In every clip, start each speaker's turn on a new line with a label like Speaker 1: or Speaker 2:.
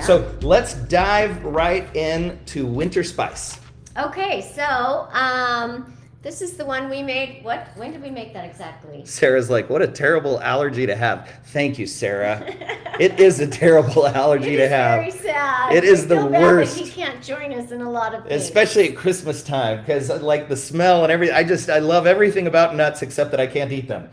Speaker 1: So let's dive right into winter spice.
Speaker 2: Okay, so this is the one we made. When did we make that exactly?
Speaker 1: Sarah's like, what a terrible allergy to have. Thank you, Sarah. It is a terrible allergy to have.
Speaker 2: It is very sad.
Speaker 1: It is
Speaker 2: I
Speaker 1: the
Speaker 2: feel bad
Speaker 1: worst.
Speaker 2: that he can't join us in a lot of things.
Speaker 1: Especially at Christmas time, because like the smell and everything. I love everything about nuts except that I can't eat them.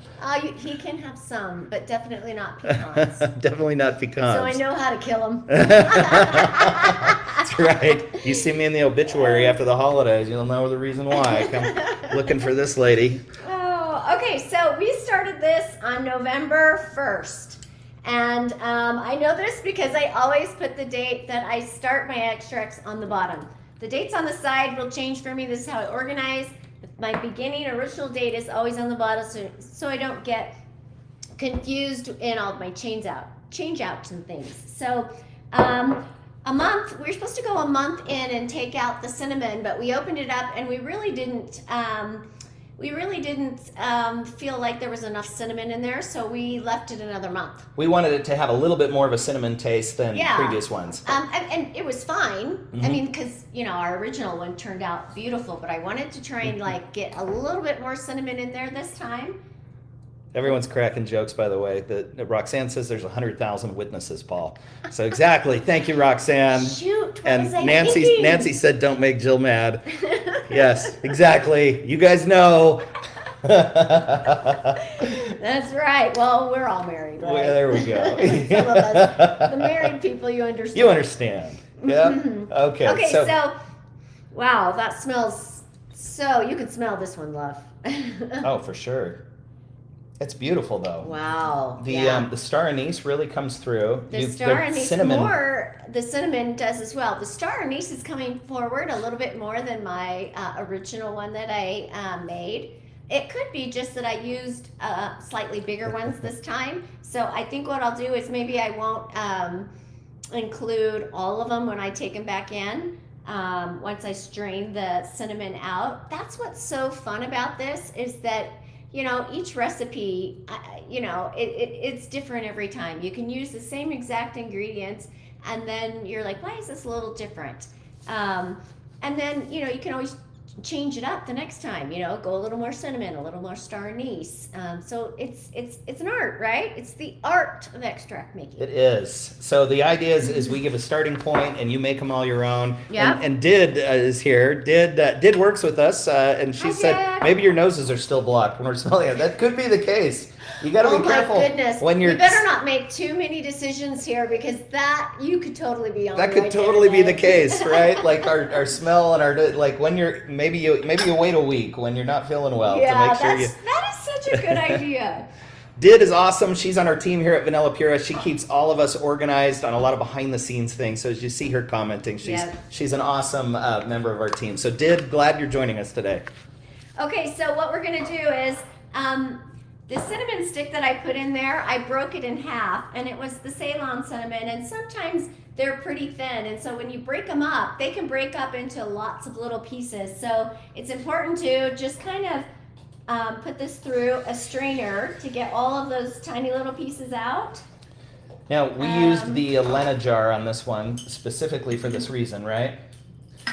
Speaker 2: He can have some, but definitely not pecans.
Speaker 1: Definitely not pecans.
Speaker 2: So I know how to kill them.
Speaker 1: That's right. You see me in the obituary after the holidays, you'll know the reason why. Come looking for this lady.
Speaker 2: Oh, okay. So we started this on November 1st. And I know this because I always put the date that I start my extracts on the bottom. The dates on the side will change for me. This is how I organize. My beginning original date is always on the bottom, so I don't get confused in all of my change outs and things. So a month, we were supposed to go a month in and take out the cinnamon, but we opened it up and we really didn't feel like there was enough cinnamon in there, so we left it another month.
Speaker 1: We wanted it to have a little bit more of a cinnamon taste than previous ones.
Speaker 2: And it was fine.
Speaker 1: Mm-hmm.
Speaker 2: I mean, because our original one turned out beautiful, but I wanted to try and like get a little bit more cinnamon in there this time.
Speaker 1: Everyone's cracking jokes, by the way. That Roxanne says there's 100,000 witnesses, Paul. So exactly. Thank you, Roxanne.
Speaker 2: Shoot. What
Speaker 1: And
Speaker 2: was I
Speaker 1: Nancy
Speaker 2: thinking?
Speaker 1: said, "Don't make Jill mad." Yes, exactly. You guys know.
Speaker 2: That's right. Well, we're all married, right?
Speaker 1: Well, there we go.
Speaker 2: Some of us, the married people, you understand.
Speaker 1: You understand. Yeah. Okay.
Speaker 2: Okay. So, wow, that smells so. You can smell this one, love.
Speaker 1: Oh, for sure. It's beautiful, though.
Speaker 2: Wow.
Speaker 1: The star anise really comes through.
Speaker 2: The star anise the cinnamon does as well. The star anise is coming forward a little bit more than my original one that I made. It could be just that I used slightly bigger ones this time. So I think what I'll do is maybe I won't include all of them when I take them back in. Once I strain the cinnamon out. That's what's so fun about this is that each recipe, it's different every time. You can use the same exact ingredients, and then you're like, why is this a little different? And then, you can always change it up the next time, go a little more cinnamon, a little more star anise. So it's an art, right? It's the art of extract making.
Speaker 1: It is. So the idea is we give a starting point and you make them all your own.
Speaker 2: Yeah.
Speaker 1: And Did is here. Did works with us, and she said maybe your noses are still blocked when we're smelling it. That could be the case. You got to be careful.
Speaker 2: Oh my goodness!
Speaker 1: When you're.
Speaker 2: You better not make too many decisions here because you could totally be on.
Speaker 1: That could totally be the case, right? Like our smell and our when you're maybe you wait a week when you're not feeling well to make sure
Speaker 2: that is such a good idea.
Speaker 1: Did is awesome. She's on our team here at VanillaPura. She keeps all of us organized on a lot of behind the scenes things. So as you see her commenting, she's an awesome member of our team. So Did, glad you're joining us today.
Speaker 2: Okay, so what we're gonna do is the cinnamon stick that I put in there, I broke it in half, and it was the Ceylon cinnamon, and sometimes they're pretty thin, and so when you break them up, they can break up into lots of little pieces. So it's important to just kind of put this through a strainer to get all of those tiny little pieces out.
Speaker 1: Now, we used the Elena jar on this one specifically for this reason, right?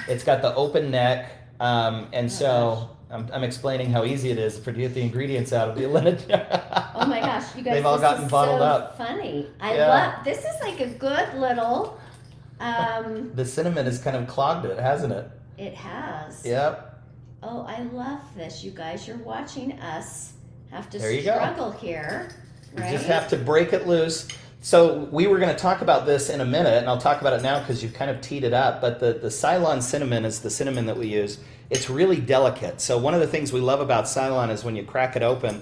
Speaker 1: It's got the open neck, and so I'm explaining how easy it is to get the ingredients out of the Elena jar.
Speaker 2: Oh my gosh, you guys!
Speaker 1: They've all gotten bottled up.
Speaker 2: Funny. I love this. Is like a good little.
Speaker 1: The cinnamon has kind of clogged it, hasn't it?
Speaker 2: It has.
Speaker 1: Yep.
Speaker 2: Oh, I love this, you guys. You're watching us have to
Speaker 1: there
Speaker 2: struggle here. Right?
Speaker 1: You just have to break it loose. So we were going to talk about this in a minute, and I'll talk about it now because you've kind of teed it up. But the Ceylon cinnamon is the cinnamon that we use. It's really delicate. So one of the things we love about Ceylon is when you crack it open,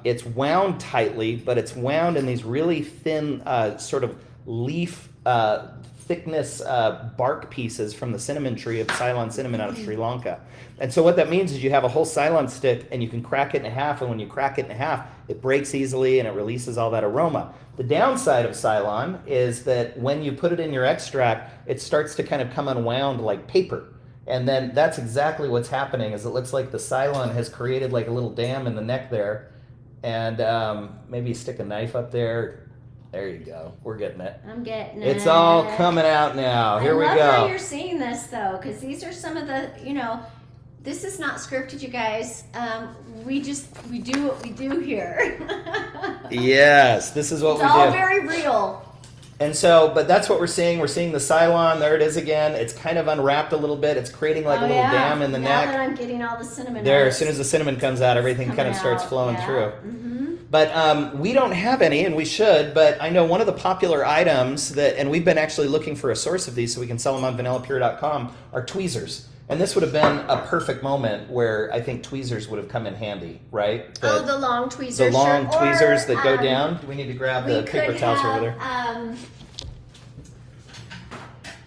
Speaker 1: it's wound tightly, but it's wound in these really thin sort of leaf thickness bark pieces from the cinnamon tree of Ceylon cinnamon out of Sri Lanka. And so what that means is you have a whole Ceylon stick and you can crack it in half, and when you crack it in half, it breaks easily and it releases all that aroma. The downside of Ceylon is that when you put it in your extract, it starts to kind of come unwound like paper. And then that's exactly what's happening, is it looks like the Ceylon has created like a little dam in the neck there. And maybe stick a knife up there. There you go. We're getting it.
Speaker 2: I'm getting it.
Speaker 1: It's all coming out now. Here we
Speaker 2: I love
Speaker 1: go.
Speaker 2: how you're seeing this, though, because these are some of the, this is not scripted, you guys. We do what we do here.
Speaker 1: Yes, this is what we do.
Speaker 2: It's all very real.
Speaker 1: And so, but that's what we're seeing. We're seeing the ceylon. There it is again. It's kind of unwrapped a little bit. It's creating like a little dam in the
Speaker 2: now
Speaker 1: neck.
Speaker 2: Now that I'm getting all the cinnamon
Speaker 1: there,
Speaker 2: notes,
Speaker 1: as soon as the cinnamon comes out, everything kind of starts flowing through.
Speaker 2: Mm-hmm.
Speaker 1: But we don't have any, and we should. But I know one of the popular items that, and we've been actually looking for a source of these so we can sell them on VanillaPura.com, are tweezers. And this would have been a perfect moment where I think tweezers would have come in handy, right?
Speaker 2: The long tweezers.
Speaker 1: The long tweezers that go
Speaker 2: or,
Speaker 1: down. We need to grab the paper towels over there.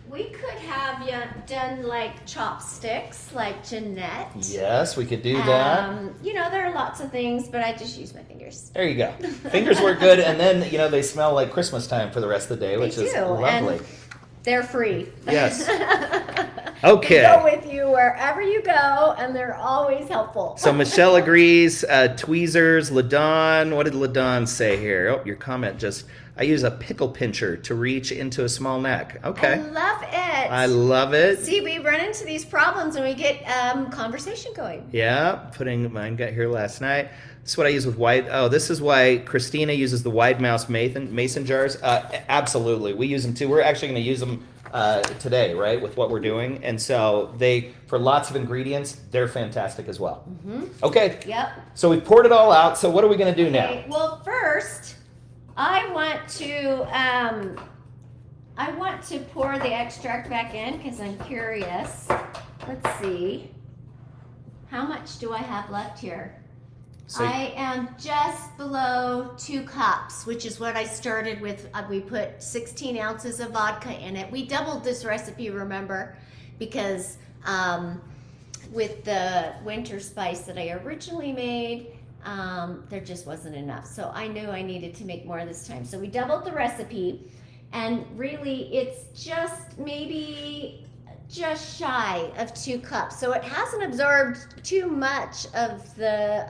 Speaker 2: We could have done like chopsticks, like Jeanette.
Speaker 1: Yes, we could do that.
Speaker 2: There are lots of things, but I just use my fingers.
Speaker 1: There you go. Fingers work good, and then they smell like Christmas time for the rest of the day, which is lovely.
Speaker 2: And they're free.
Speaker 1: Yes. Okay.
Speaker 2: They go with you wherever you go, and they're always helpful.
Speaker 1: So Michelle agrees. Tweezers, LaDawn. What did LaDawn say here? Oh, your comment just. I use a pickle pincher to reach into a small neck. Okay.
Speaker 2: I love it.
Speaker 1: I love it.
Speaker 2: See, we run into these problems and we get conversation going.
Speaker 1: Yeah, mine got here last night. This is what I use with this is why Christina uses the wide mouse mason jars. Absolutely. We use them too. We're actually going to use them today, right, with what we're doing. And so for lots of ingredients, they're fantastic as well. Mm-hmm. Okay.
Speaker 2: Yep.
Speaker 1: So we poured it all out. So what are we going to do now?
Speaker 2: Well, first, I want to pour the extract back in because I'm curious. Let's see. How much do I have left here? So I am just below 2 cups, which is what I started with. We put 16 ounces of vodka in it. We doubled this recipe, remember, because with the winter spice that I originally made, there just wasn't enough. So I knew I needed to make more this time. So we doubled the recipe, and really it's just shy of 2 cups. So it hasn't absorbed too much of the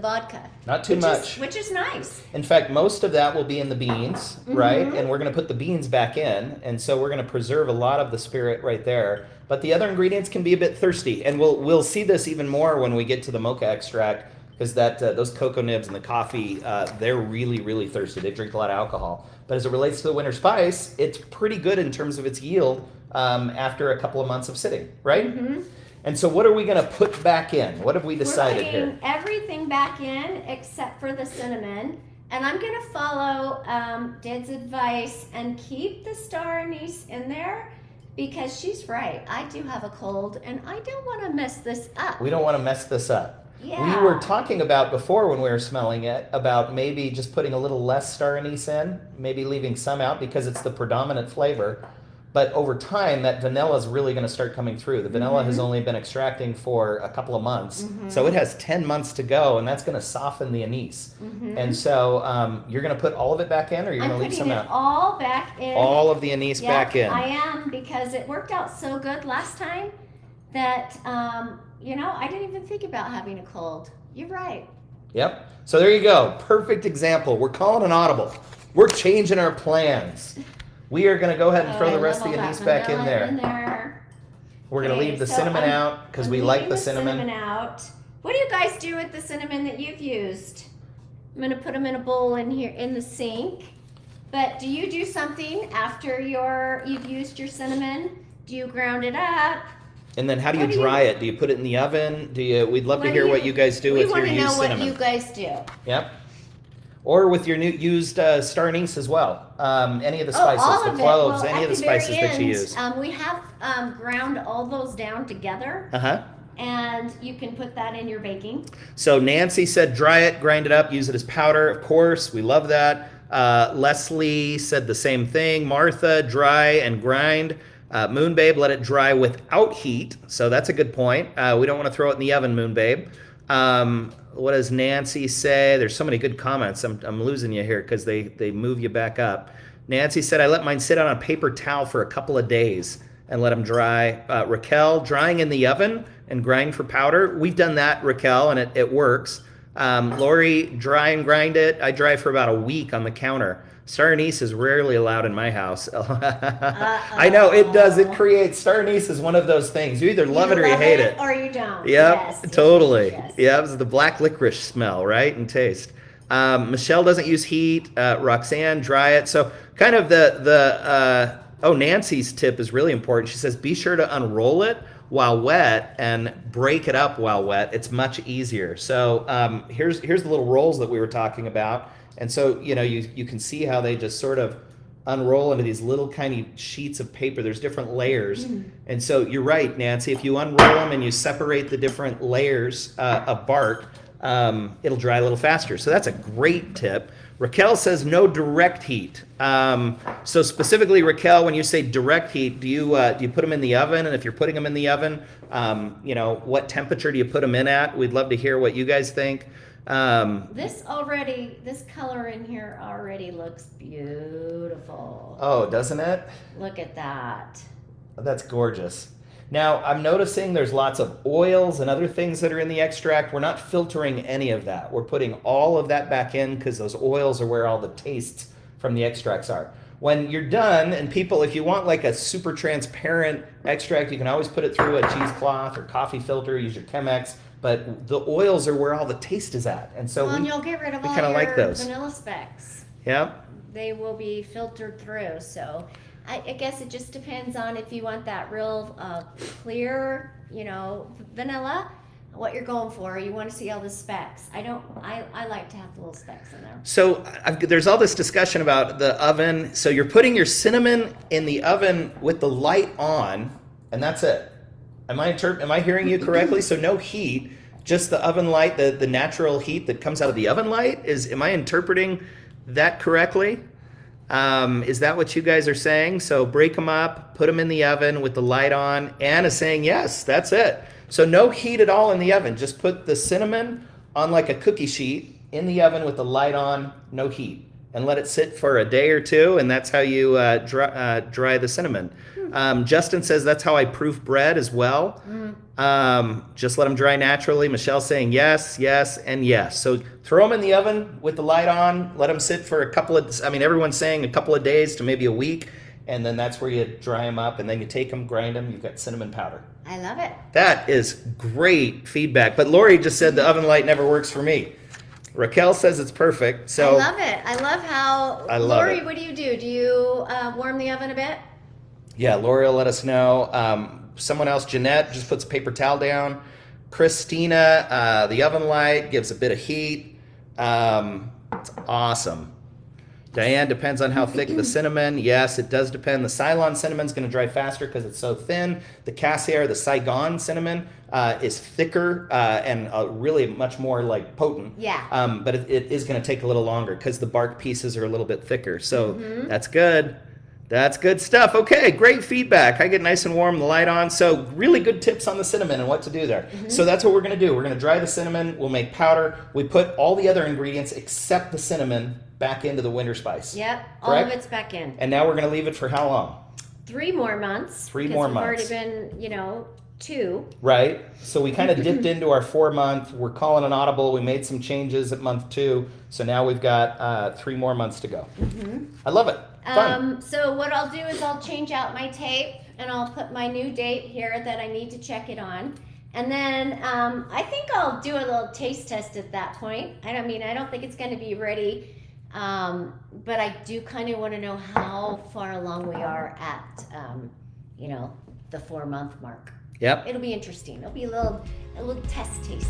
Speaker 2: vodka.
Speaker 1: Not too much.
Speaker 2: Which is nice.
Speaker 1: In fact, most of that will be in the beans, right? And we're going to put the beans back in. And so we're going to preserve a lot of the spirit right there. But the other ingredients can be a bit thirsty. And we'll see this even more when we get to the mocha extract, because those cocoa nibs and the coffee, they're really, really thirsty. They drink a lot of alcohol. But as it relates to the winter spice, it's pretty good in terms of its yield after a couple of months of sitting, right? Mm-hmm. And so what are we going to put back in? What have we decided here?
Speaker 2: We're putting everything back in except for the cinnamon. And I'm going to follow Ded's advice and keep the star anise in there, because she's right. I do have a cold, and I don't want to mess this up.
Speaker 1: We don't want to mess this up.
Speaker 2: Yeah.
Speaker 1: We were talking about before when we were smelling it about maybe just putting a little less star anise in, maybe leaving some out because it's the predominant flavor. But over time, that vanilla is really going to start coming through. The vanilla has only been extracting for a couple of months. So it has 10 months to go, and that's going to soften the anise. And so you're going to put all of it back in, or you're going to leave some out?
Speaker 2: All back in.
Speaker 1: All of the anise back in.
Speaker 2: I am, because it worked out so good last time that, I didn't even think about having a cold. You're right.
Speaker 1: Yep. So there you go. Perfect example. We're calling an audible. We're changing our plans. We are going to go ahead and throw the rest of the anise back in there. We're going to leave the cinnamon out because we like the cinnamon
Speaker 2: out. What do you guys do with the cinnamon that you've used? I'm going to put them in a bowl in here in the sink. But do you do something after you've used your cinnamon? Do you ground it up?
Speaker 1: And then how do you dry it? Do you put it in the oven? We'd love to hear what you guys do with your used cinnamon.
Speaker 2: We want to know what you guys do.
Speaker 1: Yep. Or with your used star anise as well. Any of the spices, the cloves, any of the spices that you use.
Speaker 2: We have ground all those down together.
Speaker 1: Uh-huh.
Speaker 2: And you can put that in your baking.
Speaker 1: So Nancy said dry it, grind it up, use it as powder. Of course, we love that. Leslie said the same thing. Martha, dry and grind. Moon Babe, let it dry without heat. So that's a good point. We don't want to throw it in the oven, Moon Babe. What does Nancy say? There's so many good comments. I'm losing you here because they move you back up. Nancy said, I let mine sit on a paper towel for a couple of days and let them dry. Raquel, drying in the oven and grind for powder. We've done that, Raquel, and it works. Lori, dry and grind it. I dry for about a week on the counter. Star anise is rarely allowed in my house. I know it does. It creates star anise is one of those things. You either love it or you hate it,
Speaker 2: or you don't.
Speaker 1: Yep,
Speaker 2: Yes,
Speaker 1: totally.
Speaker 2: yes.
Speaker 1: Yep, it's the black licorice smell, right, and taste. Michelle doesn't use heat. Roxanne, dry it. So kind of Nancy's tip is really important. She says be sure to unroll it while wet and break it up while wet. It's much easier. So here's the little rolls that we were talking about. And so, you can see how they just sort of unroll into these little tiny sheets of paper. There's different layers. And so you're right, Nancy, if you unroll them and you separate the different layers of bark, it'll dry a little faster. So that's a great tip. Raquel says no direct heat. So specifically, Raquel, when you say direct heat, do you put them in the oven? And if you're putting them in the oven, what temperature do you put them in at? We'd love to hear what you guys think.
Speaker 2: This color in here already looks beautiful.
Speaker 1: Oh, doesn't it?
Speaker 2: Look at that.
Speaker 1: That's gorgeous. Now, I'm noticing there's lots of oils and other things that are in the extract. We're not filtering any of that. We're putting all of that back in because those oils are where all the tastes from the extracts are. When you're done, and people, if you want like a super transparent extract, you can always put it through a cheesecloth or coffee filter, use your Chemex, but the oils are where all the taste is at. And so
Speaker 2: and you'll get rid of all
Speaker 1: your
Speaker 2: like vanilla specks.
Speaker 1: Yep.
Speaker 2: They will be filtered through, so I guess it just depends on if you want that real clear, vanilla, what you're going for. You want to see all the specks. I like to have the little specks in there. So
Speaker 1: there's all this discussion about the oven. So you're putting your cinnamon in the oven with the light on, and that's it. Am I hearing you correctly? So no heat, just the oven light, the natural heat that comes out of the oven light. Am I interpreting that correctly? Is that what you guys are saying? So break them up, put them in the oven with the light on. Anne is saying yes, that's it. So no heat at all in the oven. Just put the cinnamon on like a cookie sheet in the oven with the light on, no heat. And let it sit for a day or two, and that's how you dry the cinnamon. Justin says that's how I proof bread as well. Just let them dry naturally. Michelle's saying yes, yes, and yes. So throw them in the oven with the light on. Let them sit for everyone's saying a couple of days to maybe a week, and then that's where you dry them up, and then you take them, grind them. You've got cinnamon powder.
Speaker 2: I love it.
Speaker 1: That is great feedback. But Lori just said the oven light never works for me. Raquel says it's perfect. So
Speaker 2: I love it. I love how. Lori, what do you do? Do you warm the oven a bit?
Speaker 1: Yeah, Lori will let us know. Someone else, Jeanette, just puts a paper towel down. Christina, the oven light gives a bit of heat. It's awesome. Diane, depends on how thick the cinnamon. Yes, it does depend. The Ceylon cinnamon's going to dry faster because it's so thin. The Cassier, the Saigon cinnamon, is thicker and really much more like potent.
Speaker 2: Yeah.
Speaker 1: But it is going to take a little longer because the bark pieces are a little bit thicker. So that's good. That's good stuff. Okay, great feedback. I get nice and warm, the light on. So really good tips on the cinnamon and what to do there. So that's what we're going to do. We're going to dry the cinnamon. We'll make powder. We put all the other ingredients except the cinnamon back into the winter spice.
Speaker 2: Yep, all of it's back in.
Speaker 1: And now we're going to leave it for how long?
Speaker 2: 3 more months.
Speaker 1: 3 more months.
Speaker 2: We've already been, 2.
Speaker 1: Right. So we kind of dipped into our 4-month. We're calling an audible. We made some changes at month 2. So now we've got 3 more months to go. I love it. Fun.
Speaker 2: So what I'll do is I'll change out my tape and I'll put my new date here that I need to check it on. And then I think I'll do a little taste test at that point. I don't think it's going to be ready. But I do kind of want to know how far along we are at, the 4-month mark.
Speaker 1: Yep.
Speaker 2: It'll be interesting. It'll be a little test taste.